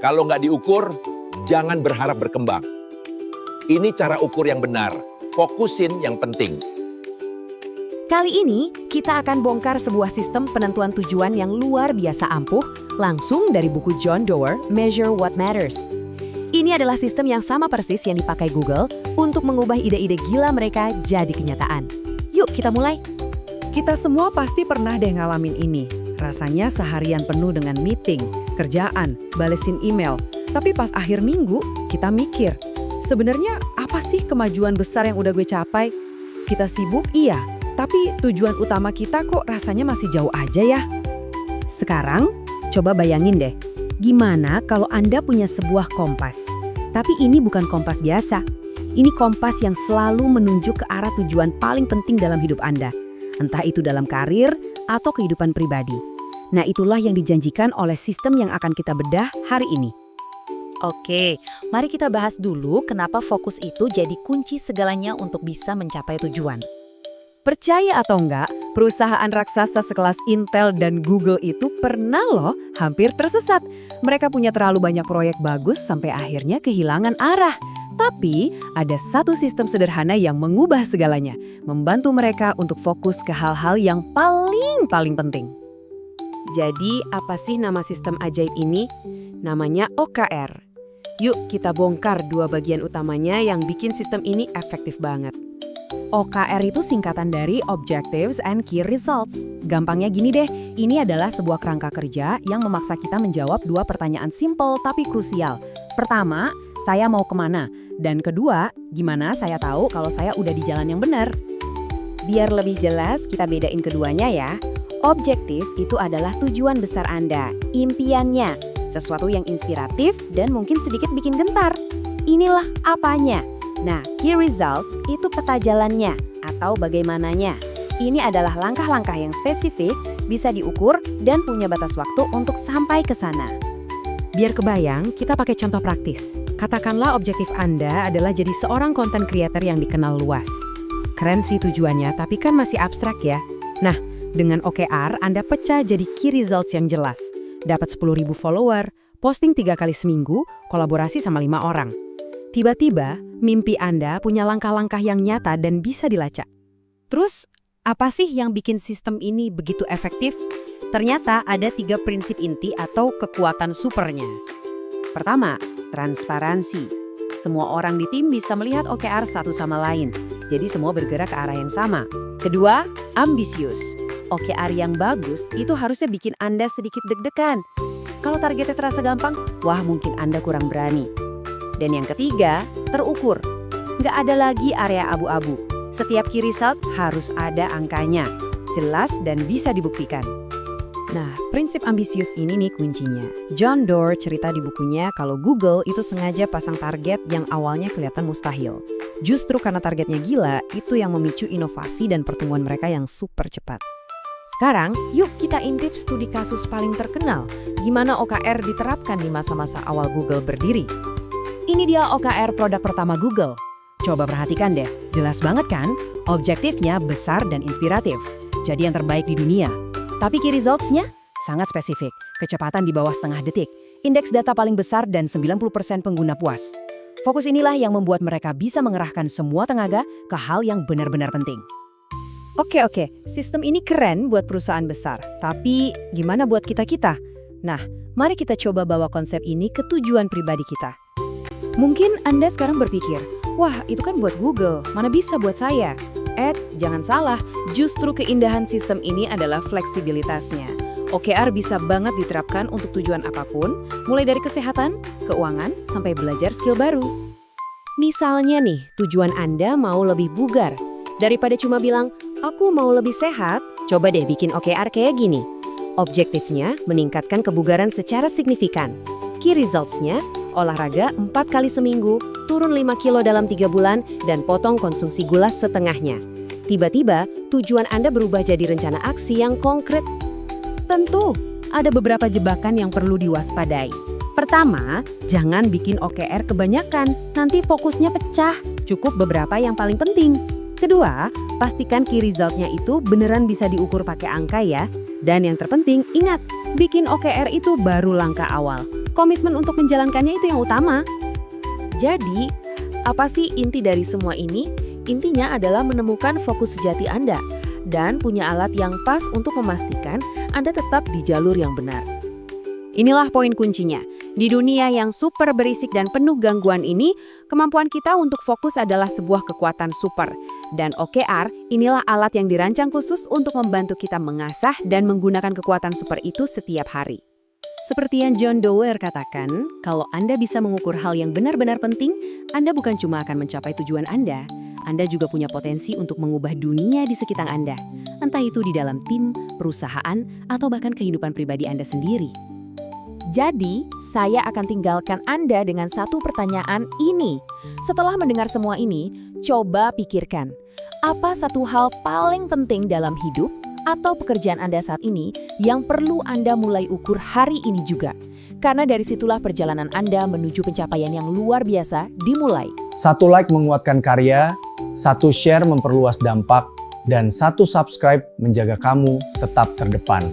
Kalau nggak diukur, jangan berharap berkembang. Ini cara ukur yang benar. Fokusin yang penting. Kali ini, kita akan bongkar sebuah sistem penentuan tujuan yang luar biasa ampuh langsung dari buku John Doerr, Measure What Matters. Ini adalah sistem yang sama persis yang dipakai Google untuk mengubah ide-ide gila mereka jadi kenyataan. Yuk kita mulai. Kita semua pasti pernah deh ngalamin ini. Rasanya seharian penuh dengan meeting, kerjaan, balesin email. Tapi pas akhir minggu, kita mikir, sebenarnya apa sih kemajuan besar yang udah gue capai? Kita sibuk, iya. Tapi tujuan utama kita kok rasanya masih jauh aja ya? Sekarang, coba bayangin deh. Gimana kalau Anda punya sebuah kompas? Tapi ini bukan kompas biasa. Ini kompas yang selalu menunjuk ke arah tujuan paling penting dalam hidup Anda. Entah itu dalam karir atau kehidupan pribadi. Nah, itulah yang dijanjikan oleh sistem yang akan kita bedah hari ini. Oke, mari kita bahas dulu kenapa fokus itu jadi kunci segalanya untuk bisa mencapai tujuan. Percaya atau enggak, perusahaan raksasa sekelas Intel dan Google itu pernah loh hampir tersesat. Mereka punya terlalu banyak proyek bagus sampai akhirnya kehilangan arah. Tapi ada satu sistem sederhana yang mengubah segalanya, membantu mereka untuk fokus ke hal-hal yang paling penting. Jadi, apa sih nama sistem ajaib ini? Namanya OKR. Yuk kita bongkar dua bagian utamanya yang bikin sistem ini efektif banget. OKR itu singkatan dari Objectives and Key Results. Gampangnya gini deh, ini adalah sebuah kerangka kerja yang memaksa kita menjawab dua pertanyaan simpel tapi krusial. Pertama, saya mau kemana? Dan kedua, gimana saya tahu kalau saya udah di jalan yang benar? Biar lebih jelas, kita bedain keduanya ya. Objektif itu adalah tujuan besar Anda, impiannya, sesuatu yang inspiratif dan mungkin sedikit bikin gentar. Inilah apanya. Nah, key results itu peta jalannya atau bagaimananya. Ini adalah langkah-langkah yang spesifik, bisa diukur, dan punya batas waktu untuk sampai ke sana. Biar kebayang, kita pakai contoh praktis. Katakanlah objektif Anda adalah jadi seorang content creator yang dikenal luas. Keren sih tujuannya, tapi kan masih abstrak ya. Nah, dengan OKR, Anda pecah jadi key results yang jelas. Dapat 10.000 follower, posting 3 kali seminggu, kolaborasi sama 5 orang. Tiba-tiba, mimpi Anda punya langkah-langkah yang nyata dan bisa dilacak. Terus, apa sih yang bikin sistem ini begitu efektif? Ternyata ada 3 prinsip inti atau kekuatan supernya. Pertama, transparansi. Semua orang di tim bisa melihat OKR satu sama lain, jadi semua bergerak ke arah yang sama. Kedua, ambisius. OKR yang bagus itu harusnya bikin Anda sedikit deg-degan. Kalau targetnya terasa gampang, wah mungkin Anda kurang berani. Dan yang ketiga, terukur. Nggak ada lagi area abu-abu. Setiap key result harus ada angkanya, jelas dan bisa dibuktikan. Nah, prinsip ambisius ini nih kuncinya. John Doerr cerita di bukunya kalau Google itu sengaja pasang target yang awalnya kelihatan mustahil. Justru karena targetnya gila, itu yang memicu inovasi dan pertumbuhan mereka yang super cepat. Sekarang, yuk kita intip studi kasus paling terkenal. Gimana OKR diterapkan di masa-masa awal Google berdiri. Ini dia OKR produk pertama Google. Coba perhatikan deh, jelas banget kan? Objektifnya besar dan inspiratif. Jadi yang terbaik di dunia. Tapi key results-nya sangat spesifik. Kecepatan di bawah setengah detik. Indeks data paling besar dan 90% pengguna puas. Fokus inilah yang membuat mereka bisa mengerahkan semua tenaga ke hal yang benar-benar penting. Oke, sistem ini keren buat perusahaan besar. Tapi gimana buat kita-kita? Nah, mari kita coba bawa konsep ini ke tujuan pribadi kita. Mungkin Anda sekarang berpikir, wah itu kan buat Google, mana bisa buat saya? Jangan salah, justru keindahan sistem ini adalah fleksibilitasnya. OKR bisa banget diterapkan untuk tujuan apapun, mulai dari kesehatan, keuangan, sampai belajar skill baru. Misalnya nih, tujuan Anda mau lebih bugar. Daripada cuma bilang, aku mau lebih sehat, coba deh bikin OKR kayak gini. Objektifnya, meningkatkan kebugaran secara signifikan. Key results-nya, olahraga 4 kali seminggu, turun 5 kilo dalam 3 bulan, dan potong konsumsi gula setengahnya. Tiba-tiba, tujuan Anda berubah jadi rencana aksi yang konkret. Tentu, ada beberapa jebakan yang perlu diwaspadai. Pertama, jangan bikin OKR kebanyakan, nanti fokusnya pecah. Cukup beberapa yang paling penting. Kedua, pastikan key result-nya itu beneran bisa diukur pakai angka ya. Dan yang terpenting, ingat, bikin OKR itu baru langkah awal. Komitmen untuk menjalankannya itu yang utama. Jadi, apa sih inti dari semua ini? Intinya adalah menemukan fokus sejati Anda dan punya alat yang pas untuk memastikan Anda tetap di jalur yang benar. Inilah poin kuncinya. Di dunia yang super berisik dan penuh gangguan ini, kemampuan kita untuk fokus adalah sebuah kekuatan super. Dan OKR, inilah alat yang dirancang khusus untuk membantu kita mengasah dan menggunakan kekuatan super itu setiap hari. Seperti yang John Doerr katakan, kalau Anda bisa mengukur hal yang benar-benar penting, Anda bukan cuma akan mencapai tujuan Anda juga punya potensi untuk mengubah dunia di sekitar Anda. Entah itu di dalam tim, perusahaan, atau bahkan kehidupan pribadi Anda sendiri. Jadi, saya akan tinggalkan Anda dengan satu pertanyaan ini. Setelah mendengar semua ini, coba pikirkan, apa satu hal paling penting dalam hidup atau pekerjaan Anda saat ini yang perlu Anda mulai ukur hari ini juga? Karena dari situlah perjalanan Anda menuju pencapaian yang luar biasa dimulai. 1 like menguatkan karya, 1 share memperluas dampak, dan 1 subscribe menjaga kamu tetap terdepan.